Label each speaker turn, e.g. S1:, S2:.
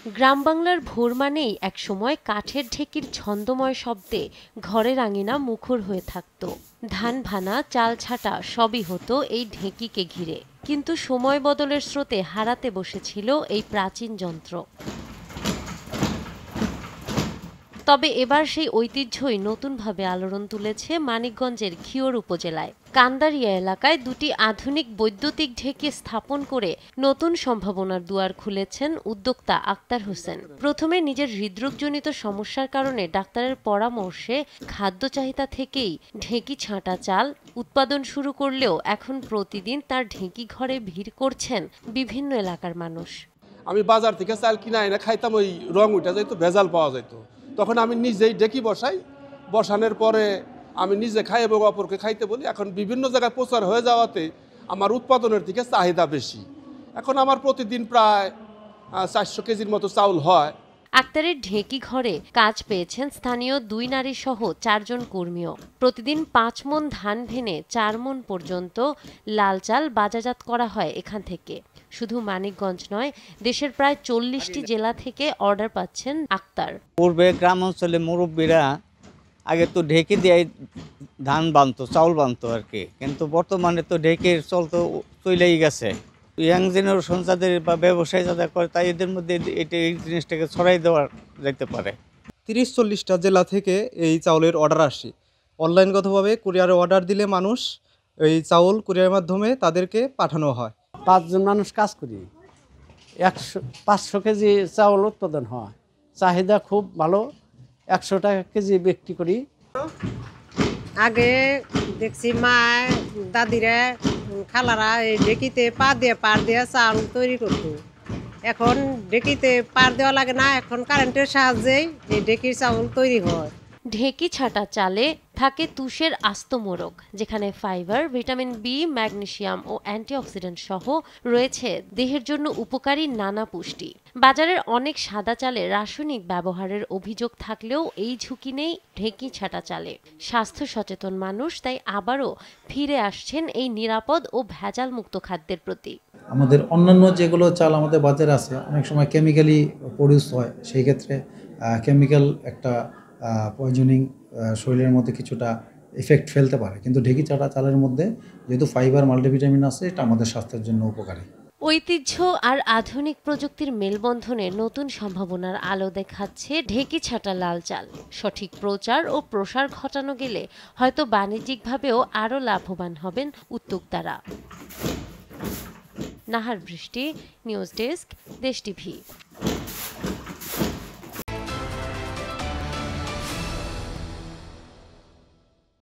S1: গ্রাম বাংলার ভোর মানেই একসময় কাঠের ঢেকির ছন্দময় শব্দে ঘরের আঙিনা মুখর হয়ে থাকত। ধান ভানা, চাল ছাটা সবই হতো এই ঢেকিকে ঘিরে। কিন্তু সময় বদলের স্রোতে হারাতে বসেছিল এই প্রাচীন যন্ত্র। তবে এবার সেই ঐতিহ্যই নতুনভাবে আলোড়ন তুলেছে মানিকগঞ্জের ঘিওর উপজেলায়। কান্দারিয়া এলাকায় দুটি আধুনিক বৈদ্যুতিক ঢেকি স্থাপন করে নতুন সম্ভাবনার দুয়ার খুলেছেন উদ্যোক্তা আক্তার হোসেন। প্রথমে নিজের হৃদরোগজনিত সমস্যার কারণে ডাক্তারের পরামর্শে খাদ্য চাহিদা থেকেই ঢেকি ছাঁটা চাল উৎপাদন শুরু করলেও এখন প্রতিদিন তার ঢেকি ঘরে ভিড় করছেন বিভিন্ন এলাকার মানুষ।
S2: আমি বাজার থেকে চাল কিনা এনে খাইতাম, ওই রং উঠে যাইতো, ভেজাল পাওয়া যেত। তখন আমি নিজেই ঢেকি বসাই, বসানোর পরে আমি নিজে খাই এবং অপরকে খাইতে বলি। এখন বিভিন্ন জায়গায় প্রচার হয়ে যাওয়াতে আমার উৎপাদনের দিকে চাহিদা বেশি। এখন আমার প্রতিদিন প্রায় 400 কেজির মতো চাউল হয়।
S1: আক্তারের ঢেকি ঘরে কাজ পেয়েছেন স্থানীয় 2 নারী সহ 4 জন কর্মীও। প্রতিদিন 5 মণ ধান ভেনে 4 মণ পর্যন্ত লাল চাল বাজারজাত করা হয় এখান থেকে। শুধু মানিকগঞ্জ নয়, দেশের প্রায় 40টি জেলা থেকে অর্ডার পাচ্ছেন আক্তার।
S3: পূর্বে গ্রাম অঞ্চলে মুরব্বীরা আগে তো ঢেকি দিয়ে ধান বানতো, চাউল বানতো আর কি, কিন্তু বর্তমানে তো ঢেকির চল তো চলেই গেছে। ইয়াং জেনারেশন যাদের বা ব্যবসায়ী যাদের করে, তাই এদের মধ্যে এই জিনিসটাকে ছড়াই দেওয়া যেতে পারে।
S4: 30-40টা জেলা থেকে এই চাউলের অর্ডার আসে। অনলাইনগতভাবে কুরিয়ারে অর্ডার দিলে মানুষ এই চাউল কুরিয়ারের মাধ্যমে তাদেরকে পাঠানো হয়।
S5: 5 জন মানুষ কাজ করি, 500 কেজি চাউল উৎপাদন হয়। চাহিদা খুব ভালো, 100 টাকা কেজি বিক্রি করি।
S6: আগে দেখছি মা দাদিরা খালারা এই ঢেকিতে পার দিয়ে চাল তৈরি করত। এখন ঢেকিতে পার দেওয়া লাগে না, এখন কারেন্টের সাহায্যেই এই ঢেকির চাউল তৈরি হয়।
S1: ঢেকি ছাটা চালে থাকে তুষের আস্ত মোরগ, যেখানে ফাইবার, ভিটামিন বি, ম্যাগনেসিয়াম ও অ্যান্টিঅক্সিডেন্ট সহ রয়েছে দেহের জন্য উপকারী নানা পুষ্টি। বাজারের অনেক সাদা চালে রাসায়নিক ব্যবহারের অভিযোগ থাকলেও এই ঝুঁকি নেই ঢেকি ছাটা চালে। স্বাস্থ্য সচেতন মানুষ তাই আবারও ফিরে আসছেন এই নিরাপদ ও ভেজাল মুক্ত খাদ্যের প্রতি।
S7: আমাদের অন্যান্য যেগুলো চাল আমাদের বাজারে আছে, অনেক সময় কেমিক্যালি প্রডিউস হয়, সেই ক্ষেত্রে কেমিক্যাল একটা পয়জনিং শরীরের মধ্যে কিছুটা ইফেক্ট ফেলতে পারে, কিন্তু ঢেকি ছাটা চালের মধ্যে যেহেতু ফাইবার, মাল্টিভিটামিন আছে, এটা আমাদের স্বাস্থ্যের জন্য উপকারী।
S1: ঐতিহ্য আর আধুনিক প্রযুক্তির মেলবন্ধনে নতুন সম্ভাবনার আলো দেখাচ্ছে ঢেকি ছাটা লাল চাল। সঠিক প্রচার ও প্রসার ঘটানো গেলে হয়তো বাণিজ্যিকভাবেও আরও লাভবান হবেন উদ্যোক্তারা। নাহার বৃষ্টি, নিউজ ডেস্ক, দেশ টিভি।